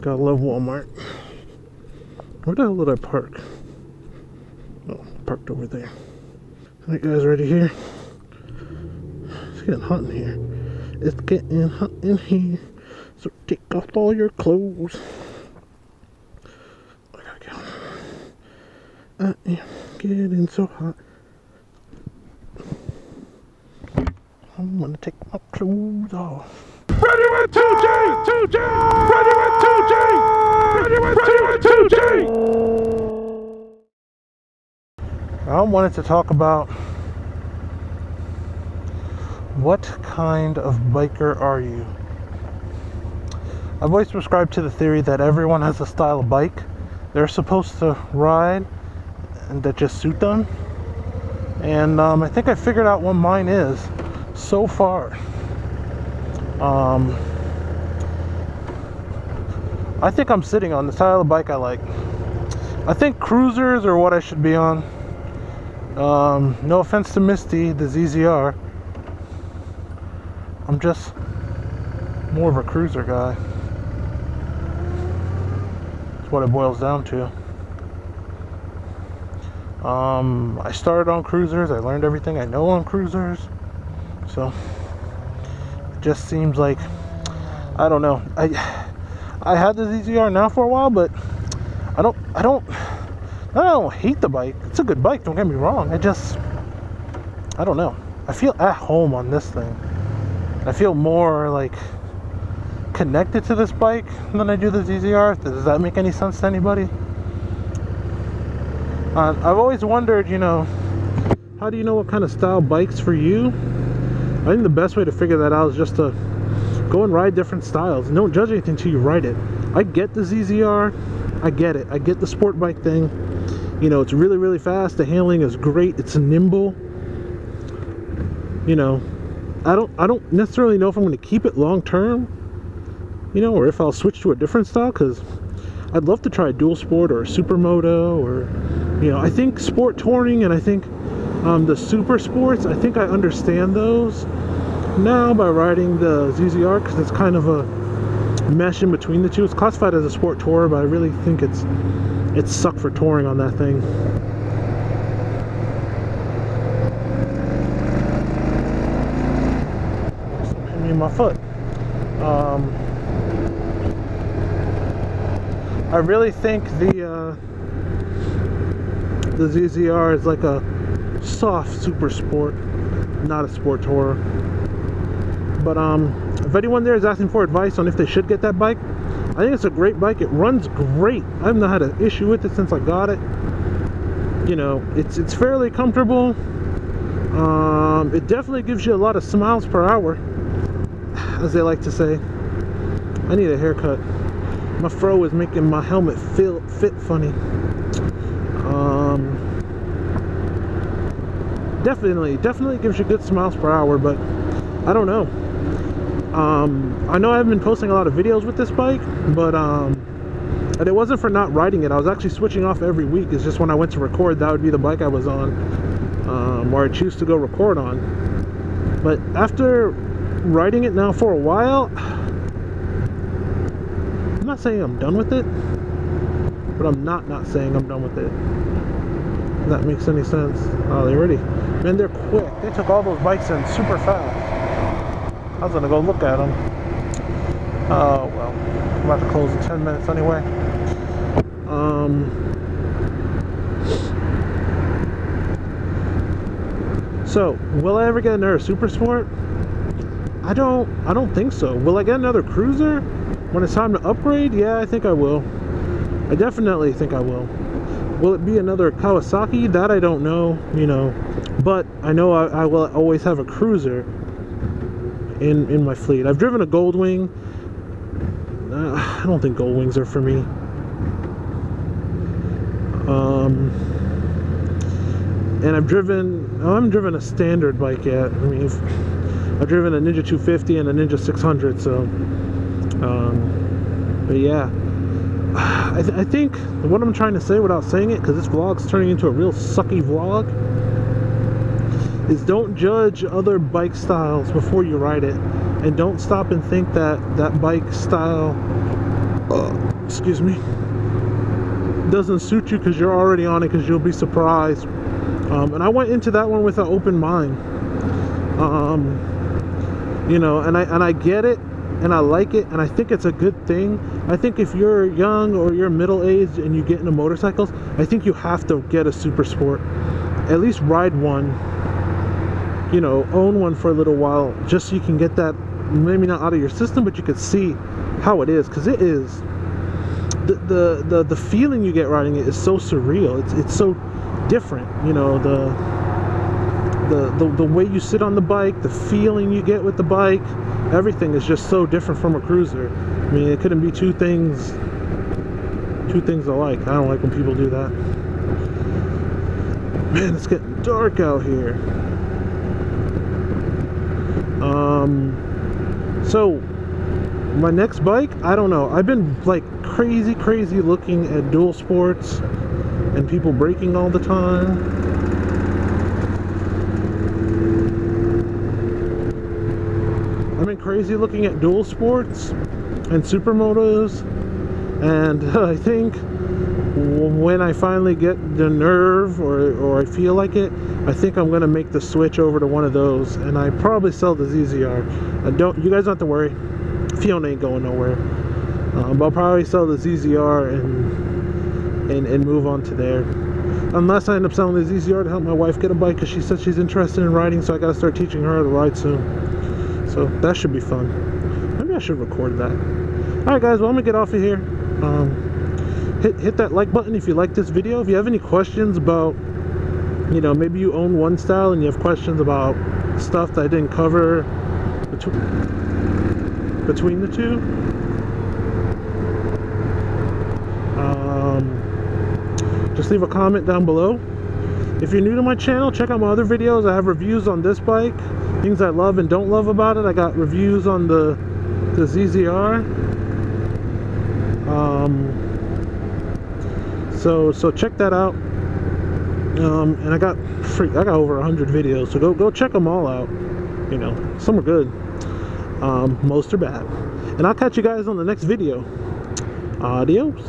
Gotta love Walmart. Where the hell did I park? Oh, parked over there. Alright guys, ready here? It's getting hot in here. It's getting hot in here. So take off all your clothes. I gotta go. I am getting so hot. I'm gonna take my clothes off. Ready with 2G! 2G! Ready with 2G! Ready with 2G! I wanted to talk about what kind of biker are you? I've always subscribed to the theory that everyone has a style of bike they're supposed to ride and that just suit them. And I think I figured out what mine is so far. I think I'm sitting on the style of bike I like. I think cruisers are what I should be on. No offense to Misty, the ZZR. I'm just more of a cruiser guy. That's what it boils down to. I started on cruisers. I learned everything I know on cruisers. So it just seems like, I don't know. I had the ZZR now for a while, but I don't hate the bike. It's a good bike, don't get me wrong. I don't know. I feel at home on this thing. I feel more like connected to this bike than I do the ZZR. Does that make any sense to anybody? I've always wondered, you know, how do you know what kind of style bike's for you? I think the best way to figure that out is just to go and ride different styles. And don't judge anything until you ride it. I get the ZZR. I get it. I get the sport bike thing. You know, it's really, really fast. The handling is great. It's nimble. You know, I don't necessarily know if I'm going to keep it long term. You know, or if I'll switch to a different style, because I'd love to try a dual sport or a supermoto, or, you know, I think sport touring and I think the super sports, I think I understand those now by riding the ZZR, because it's kind of a mesh in between the two. It's classified as a sport tourer, but I really think it's sucked for touring on that thing. Just hit me in my foot. I really think the ZZR is like a soft super sport, not a sport tourer. But if anyone there is asking for advice on if they should get that bike, I think it's a great bike. It runs great. I haven't had an issue with it since I got it. You know, it's fairly comfortable. It definitely gives you a lot of smiles per hour, as they like to say. I need a haircut. My fro is making my helmet fit funny. Definitely gives you good smiles per hour, but I don't know. I know I haven't been posting a lot of videos with this bike, but and it wasn't for not riding it. I was actually switching off every week. It's just when I went to record, that would be the bike I was on, or I choose to go record on. But after riding it now for a while, I'm not saying I'm done with it, but I'm not saying I'm done with it. If that makes any sense. Oh, they're ready. Man, they're quick. They took all those bikes in super fast. I was gonna go look at them. Oh well, I'm about to close in 10 minutes anyway. So will I ever get another super sport? I don't think so. Will I get another cruiser when it's time to upgrade? Yeah, I think I will. I definitely think I will. Will it be another Kawasaki? That I don't know, you know, but I know I will always have a cruiser in my fleet. I've driven a Goldwing. I don't think Goldwings are for me. And I haven't driven a standard bike yet. I mean, I've driven a Ninja 250 and a Ninja 600, so but yeah, I think what I'm trying to say without saying it, because this vlog's turning into a real sucky vlog, is don't judge other bike styles before you ride it, and don't stop and think that that bike style excuse me, doesn't suit you because you're already on it, because you'll be surprised. And I went into that one with an open mind. You know, and I get it, and I like it, and I think it's a good thing. I think if you're young or you're middle-aged and you get into motorcycles, I think you have to get a super sport. At least ride one, you know, own one for a little while, just so you can get that, maybe not out of your system, but you can see how it is, because it is, the feeling you get riding it is so surreal. It's so different, you know, the way you sit on the bike, the feeling you get with the bike, everything is just so different from a cruiser. I mean, it couldn't be two things alike. I don't like when people do that. Man, it's getting dark out here. So my next bike, I don't know. I've been like crazy looking at dual sports and people braking all the time. I've been crazy looking at dual sports and supermotos, and I think when I finally get the nerve or I feel like it, I think I'm gonna make the switch over to one of those, and I probably sell the ZZR. You guys don't have to worry, Fiona ain't going nowhere. But I'll probably sell the ZZR and move on to there, unless I end up selling the ZZR to help my wife get a bike, because she said she's interested in riding, so I gotta start teaching her how to ride soon. So that should be fun. Maybe I should record that. Alright guys, well, I'm gonna get off of here. Hit that like button if you like this video. If you have any questions about, you know, maybe you own one style and you have questions about stuff that I didn't cover between the two, just leave a comment down below. If you're new to my channel, check out my other videos. I have reviews on this bike, things I love and don't love about it. I got reviews on the ZZR. So check that out. And I got over 100 videos, so go check them all out. You know, some are good, most are bad. And I'll catch you guys on the next video. Adios.